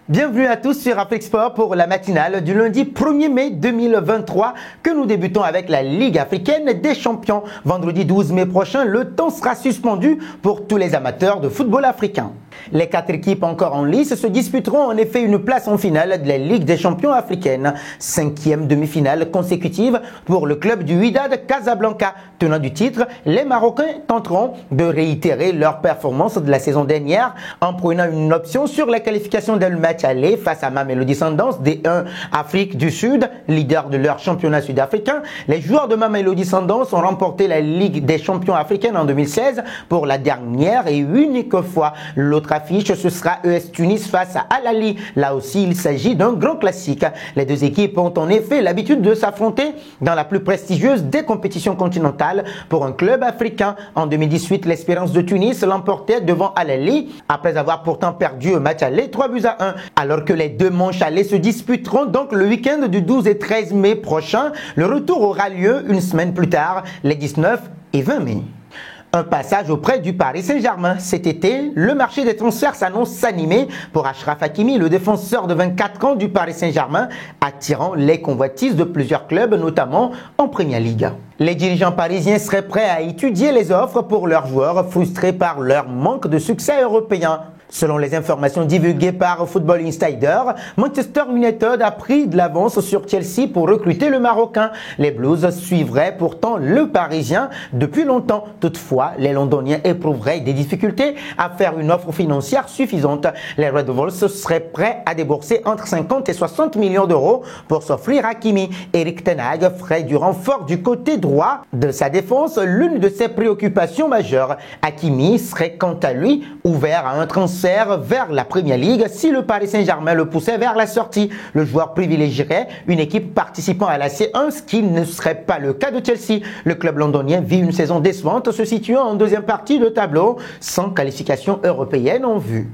Bienvenue à tous sur Afrique Sport pour la matinale du lundi 1er mai 2023 que nous débutons avec la Ligue africaine des champions. Vendredi 12 mai prochain, le temps sera suspendu pour tous les amateurs de football africain. Les 4 équipes encore en lice se disputeront en effet une place en finale de la Ligue des champions africaine. 5e demi-finale consécutive pour le club du Wydad Casablanca. Tenant du titre, les Marocains tenteront de réitérer leur performance de la saison dernière en prenant une option sur la qualification d'un match aller face à Mamelodi Sundowns D1 Afrique du Sud, leader de leur championnat sud-africain. Les joueurs de Mamelodi Sundowns ont remporté la Ligue des champions africaine en 2016 pour la dernière et unique fois. L'autre affiche, ce sera ES Tunis face à Al Ahly. Là aussi, il s'agit d'un grand classique. Les deux équipes ont en effet l'habitude de s'affronter dans la plus prestigieuse des compétitions continentales pour un club africain. En 2018, l'Espérance de Tunis l'emportait devant Al Ahly après avoir pourtant perdu un match aller 3-1. Alors que les deux manches aller se disputeront donc le week-end du 12 et 13 mai prochain, le retour aura lieu une semaine plus tard, les 19 et 20 mai. Un passage auprès du Paris Saint-Germain. Cet été, le marché des transferts s'annonce s'animer pour Achraf Hakimi, le défenseur de 24 ans du Paris Saint-Germain, attirant les convoitises de plusieurs clubs, notamment en Premier League. Les dirigeants parisiens seraient prêts à étudier les offres pour leurs joueurs frustrés par leur manque de succès européen. Selon les informations divulguées par Football Insider, Manchester United a pris de l'avance sur Chelsea pour recruter le Marocain. Les Blues suivraient pourtant le Parisien depuis longtemps. Toutefois, les Londoniens éprouveraient des difficultés à faire une offre financière suffisante. Les Red Devils seraient prêts à débourser entre 50 et 60 millions d'euros pour s'offrir Hakimi. Erik ten Hag ferait du renfort du côté droit de sa défense l'une de ses préoccupations majeures. Hakimi serait quant à lui ouvert à un transfert vers la Premier League si le Paris Saint-Germain le poussait vers la sortie. Le joueur privilégierait une équipe participant à la C1, ce qui ne serait pas le cas de Chelsea. Le club londonien vit une saison décevante, se situant en deuxième partie de tableau, sans qualification européenne en vue.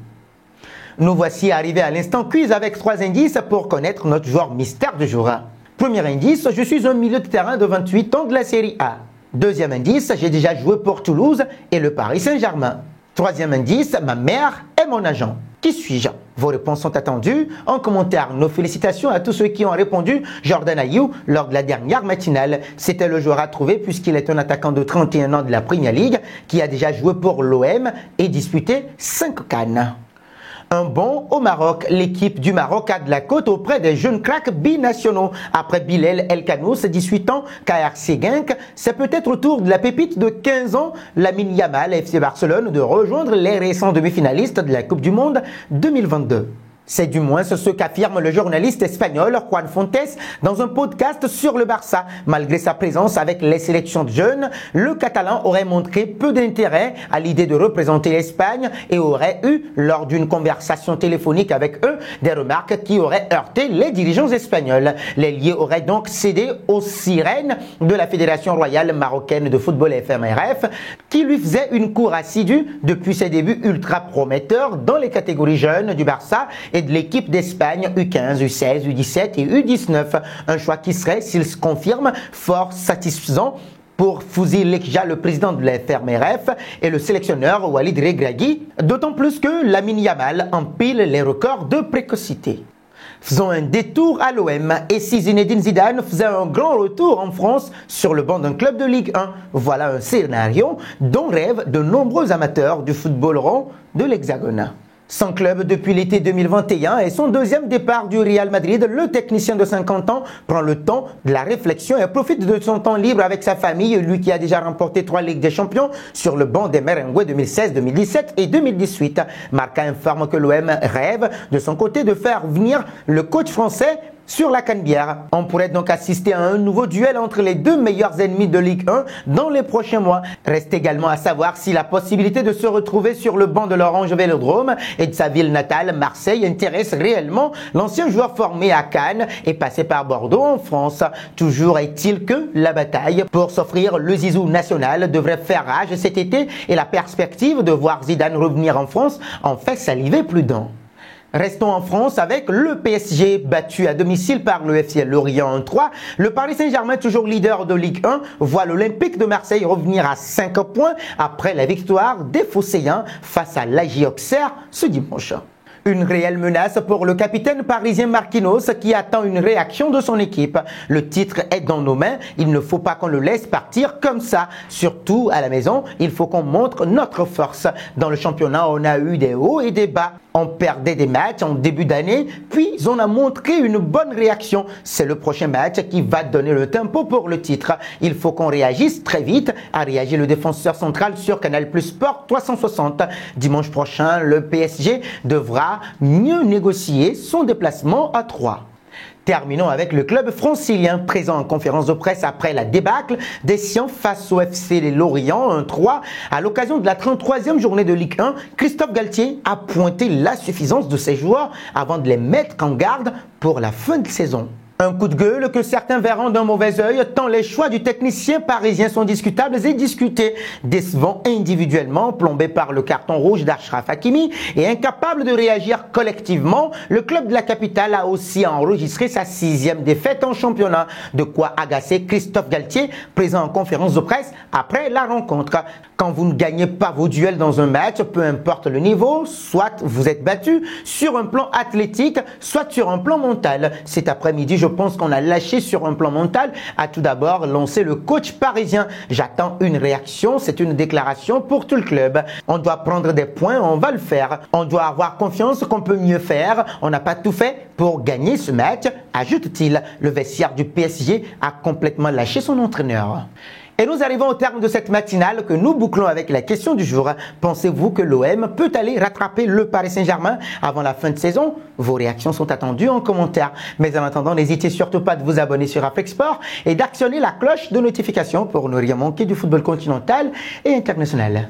Nous voici arrivés à l'instant quiz avec 3 indices pour connaître notre joueur mystère du jour. Premier indice, je suis un milieu de terrain de 28 ans de la Série A. Deuxième indice, j'ai déjà joué pour Toulouse et le Paris Saint-Germain. Troisième indice, ma mère est mon agent. Qui suis-je? Vos réponses sont attendues en commentaire. Nos félicitations à tous ceux qui ont répondu. Jordan Ayew lors de la dernière matinale. C'était le joueur à trouver puisqu'il est un attaquant de 31 ans de la Premier League qui a déjà joué pour l'OM et disputé 5 CAN. Un bond au Maroc. L'équipe du Maroc a de la cote auprès des jeunes cracks binationaux. Après Bilal El Kanous, 18 ans, KRC Genk, c'est peut-être au tour de la pépite de 15 ans, Lamine Yamal, FC Barcelone, de rejoindre les récents demi-finalistes de la Coupe du Monde 2022. C'est du moins ce qu'affirme le journaliste espagnol Juan Fontes dans un podcast sur le Barça. Malgré sa présence avec les sélections de jeunes, le Catalan aurait montré peu d'intérêt à l'idée de représenter l'Espagne et aurait eu, lors d'une conversation téléphonique avec eux, des remarques qui auraient heurté les dirigeants espagnols. L'ailier aurait donc cédé aux sirènes de la Fédération royale marocaine de football FMRF, qui lui faisait une cour assidue depuis ses débuts ultra prometteurs dans les catégories jeunes du Barça et de l'équipe d'Espagne U15, U16, U17 et U19. Un choix qui serait, s'il se confirme, fort satisfaisant pour Fouzi Lekja, le président de la FMRF, et le sélectionneur Walid Regragui, d'autant plus que Lamine Yamal empile les records de précocité. Faisons un détour à l'OM et si Zinedine Zidane faisait un grand retour en France sur le banc d'un club de Ligue 1. Voilà un scénario dont rêvent de nombreux amateurs du football rond de l'Hexagone. Sans club depuis l'été 2021 et son deuxième départ du Real Madrid, le technicien de 50 ans prend le temps de la réflexion et profite de son temps libre avec sa famille, lui qui a déjà remporté 3 Ligues des Champions sur le banc des Merengues 2016, 2017 et 2018. Marca informe que l'OM rêve de son côté de faire venir le coach français sur la Canebière. On pourrait donc assister à un nouveau duel entre les deux meilleurs ennemis de Ligue 1 dans les prochains mois. Reste également à savoir si la possibilité de se retrouver sur le banc de l'Orange Vélodrome et de sa ville natale, Marseille, intéresse réellement l'ancien joueur formé à Cannes et passé par Bordeaux en France. Toujours est-il que la bataille pour s'offrir le zizou national devrait faire rage cet été et la perspective de voir Zidane revenir en France en fait saliver plus d'un. Restons en France avec le PSG battu à domicile par le FC Lorient 1-3. Le Paris Saint-Germain, toujours leader de Ligue 1, voit l'Olympique de Marseille revenir à 5 points après la victoire des Phocéens face à l'AJ Auxerre ce dimanche. Une réelle menace pour le capitaine parisien Marquinhos qui attend une réaction de son équipe. Le titre est dans nos mains, il ne faut pas qu'on le laisse partir comme ça. Surtout à la maison, il faut qu'on montre notre force. Dans le championnat, on a eu des hauts et des bas. On perdait des matchs en début d'année, puis on a montré une bonne réaction. C'est le prochain match qui va donner le tempo pour le titre. Il faut qu'on réagisse très vite, a réagi le défenseur central sur Canal Plus Sport 360. Dimanche prochain, le PSG devra mieux négocier son déplacement à Troyes. Terminons avec le club francilien présent en conférence de presse après la débâcle des Siens face au FC Les Lorient 1-3. À l'occasion de la 33e journée de Ligue 1, Christophe Galtier a pointé l'insuffisance de ses joueurs avant de les mettre en garde pour la fin de saison. Un coup de gueule que certains verront d'un mauvais œil tant les choix du technicien parisien sont discutables et discutés. Décevant individuellement, plombé par le carton rouge d'Achraf Hakimi et incapable de réagir collectivement, le club de la capitale a aussi enregistré sa 6e défaite en championnat. De quoi agacer Christophe Galtier, présent en conférence de presse après la rencontre. Quand vous ne gagnez pas vos duels dans un match, peu importe le niveau, soit vous êtes battu sur un plan athlétique, soit sur un plan mental. Cet après-midi, je pense qu'on a lâché sur un plan mental, a tout d'abord lancé le coach parisien. J'attends une réaction, c'est une déclaration pour tout le club. On doit prendre des points, on va le faire. On doit avoir confiance qu'on peut mieux faire. On n'a pas tout fait pour gagner ce match, ajoute-t-il. Le vestiaire du PSG a complètement lâché son entraîneur. Et nous arrivons au terme de cette matinale que nous bouclons avec la question du jour. Pensez-vous que l'OM peut aller rattraper le Paris Saint-Germain avant la fin de saison? Vos réactions sont attendues en commentaire. Mais en attendant, n'hésitez surtout pas de vous abonner sur Afrique Sport et d'actionner la cloche de notification pour ne rien manquer du football continental et international.